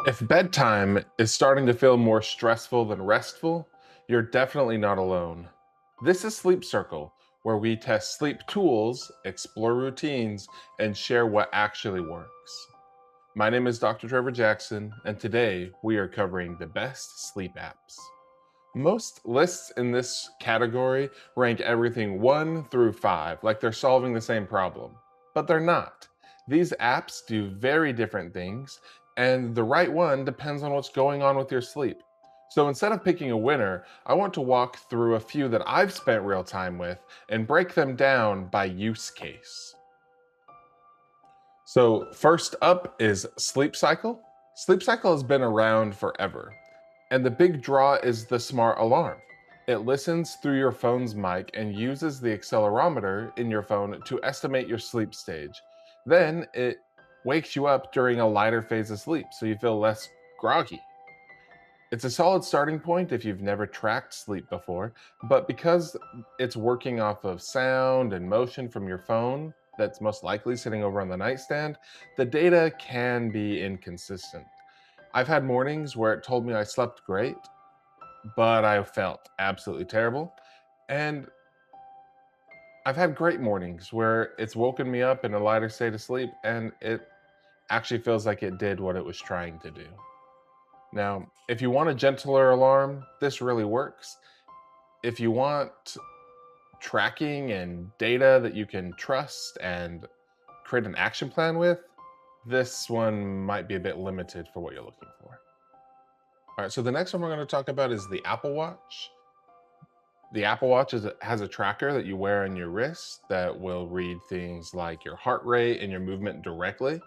If bedtime is starting to feel more stressful than restful, you're definitely not alone. This is Sleep Circle, where we test sleep tools, explore routines, and share what actually works. My name is Dr. Trevor Jackson, and today we are covering the best sleep apps. Most lists in this category rank everything 1 through 5, like they're solving the same problem. But they're not. These apps do very different things, and the right one depends on what's going on with your sleep. So instead of picking a winner, I want to walk through a few that I've spent real time with and break them down by use case. So, first up is Sleep Cycle. Sleep Cycle has been around forever. And the big draw is the smart alarm. It listens through your phone's mic and uses the accelerometer in your phone to estimate your sleep stage. Then it wakes you up during a lighter phase of sleep so you feel less groggy. It's a solid starting point if you've never tracked sleep before, but because it's working off of sound and motion from your phone, that's most likely sitting over on the nightstand, the data can be inconsistent. I've had mornings where it told me I slept great, but I felt absolutely terrible. And I've had great mornings where it's woken me up in a lighter state of sleep and it actually feels like it did what it was trying to do. Now, if you want a gentler alarm, this really works. If you want tracking and data that you can trust and create an action plan with, this one might be a bit limited for what you're looking for. All right, so the next one we're going to talk about is the Apple Watch. The Apple Watch has a tracker that you wear on your wrist that will read things like your heart rate and your movement directly.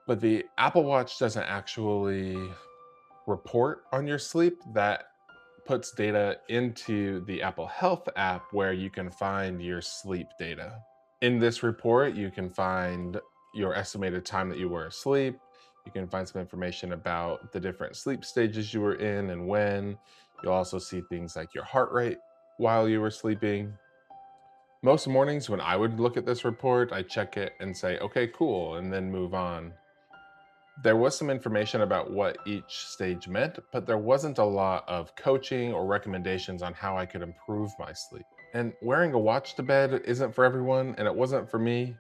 But the Apple Watch doesn't actually report on your sleep. That puts data into the Apple Health app where you can find your sleep data. In this report, you can find your estimated time that you were asleep. You can find some information about the different sleep stages you were in and when. You'll also see things like your heart rate while you were sleeping. Most mornings, when I would look at this report, I check it and say, okay, cool, and then move on. There was some information about what each stage meant, but there wasn't a lot of coaching or recommendations on how I could improve my sleep. And wearing a watch to bed isn't for everyone, and it wasn't for me.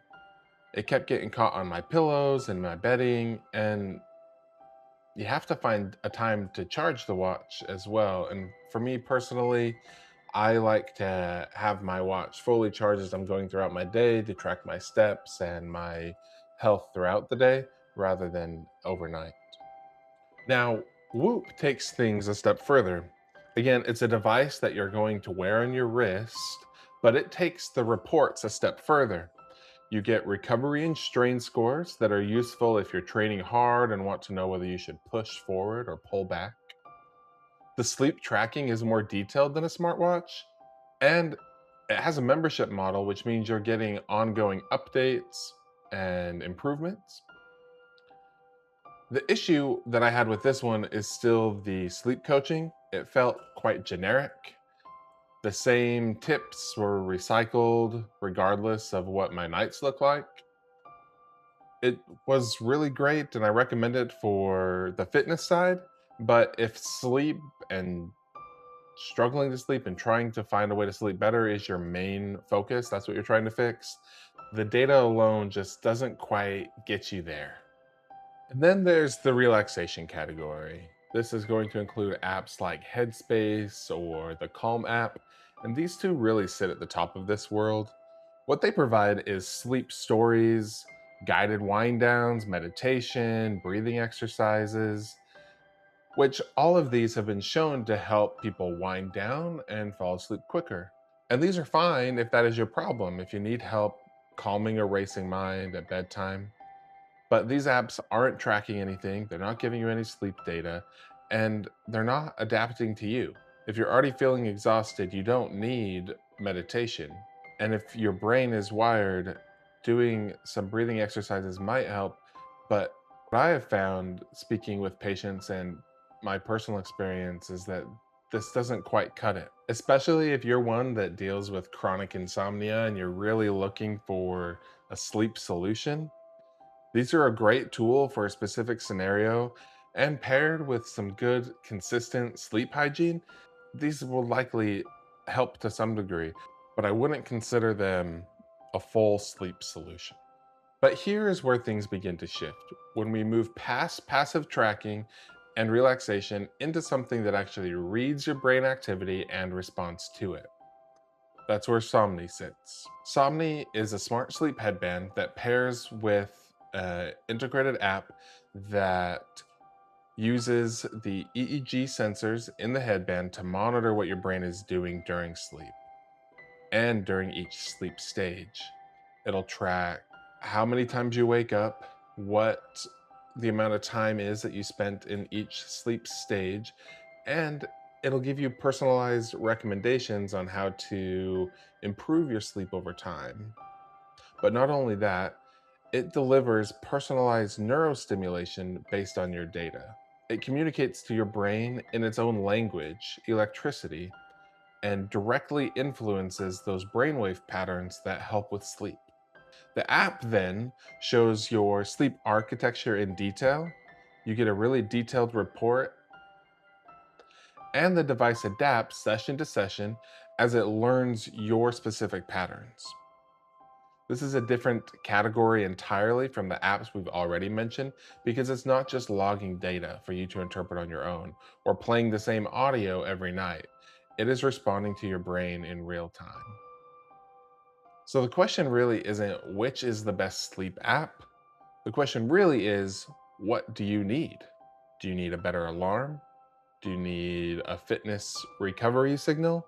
It kept getting caught on my pillows and my bedding, and you have to find a time to charge the watch as well. And for me personally, I like to have my watch fully charged as I'm going throughout my day to track my steps and my health throughout the day rather than overnight. Now, Whoop takes things a step further. Again, it's a device that you're going to wear on your wrist, but it takes the reports a step further. You get recovery and strain scores that are useful if you're training hard and want to know whether you should push forward or pull back. The sleep tracking is more detailed than a smartwatch, and it has a membership model, which means you're getting ongoing updates and improvements. The issue that I had with this one is still the sleep coaching. It felt quite generic. The same tips were recycled regardless of what my nights look like. It was really great and I recommend it for the fitness side, but if sleep and struggling to sleep and trying to find a way to sleep better is your main focus, that's what you're trying to fix, the data alone just doesn't quite get you there. And then there's the relaxation category. This is going to include apps like Headspace or the Calm app, and these two really sit at the top of this world. What they provide is sleep stories, guided wind downs, meditation, breathing exercises, which all of these have been shown to help people wind down and fall asleep quicker. And these are fine if that is your problem, if you need help calming a racing mind at bedtime. But these apps aren't tracking anything, they're not giving you any sleep data, and they're not adapting to you. If you're already feeling exhausted, you don't need meditation. And if your brain is wired, doing some breathing exercises might help. But what I have found speaking with patients and my personal experience is that this doesn't quite cut it, especially if you're one that deals with chronic insomnia and you're really looking for a sleep solution. These are a great tool for a specific scenario, And paired with some good, consistent sleep hygiene, these will likely help to some degree, but I wouldn't consider them a full sleep solution. But here is where things begin to shift when we move past passive tracking and relaxation into something that actually reads your brain activity and responds to it. That's where Somni sits. Somni is a smart sleep headband that pairs with an integrated app that uses the EEG sensors in the headband to monitor what your brain is doing during sleep and during each sleep stage. It'll track how many times you wake up, what the amount of time is that you spent in each sleep stage, and it'll give you personalized recommendations on how to improve your sleep over time. But not only that, it delivers personalized neurostimulation based on your data. It communicates to your brain in its own language, electricity, and directly influences those brainwave patterns that help with sleep. The app then shows your sleep architecture in detail. You get a really detailed report, and the device adapts session to session as it learns your specific patterns. This is a different category entirely from the apps we've already mentioned because it's not just logging data for you to interpret on your own or playing the same audio every night. It is responding to your brain in real time. So the question really isn't which is the best sleep app. The question really is, what do you need? Do you need a better alarm? Do you need a fitness recovery signal?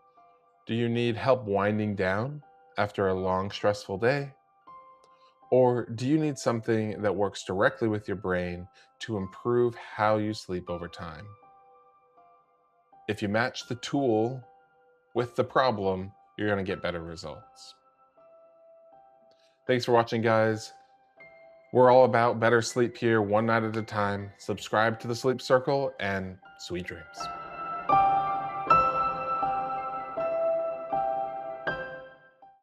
Do you need help winding down after a long, stressful day? Or do you need something that works directly with your brain to improve how you sleep over time? If you match the tool with the problem, you're going to get better results. Thanks for watching, guys. We're all about better sleep here, one night at a time. Subscribe to the Sleep Circle and sweet dreams.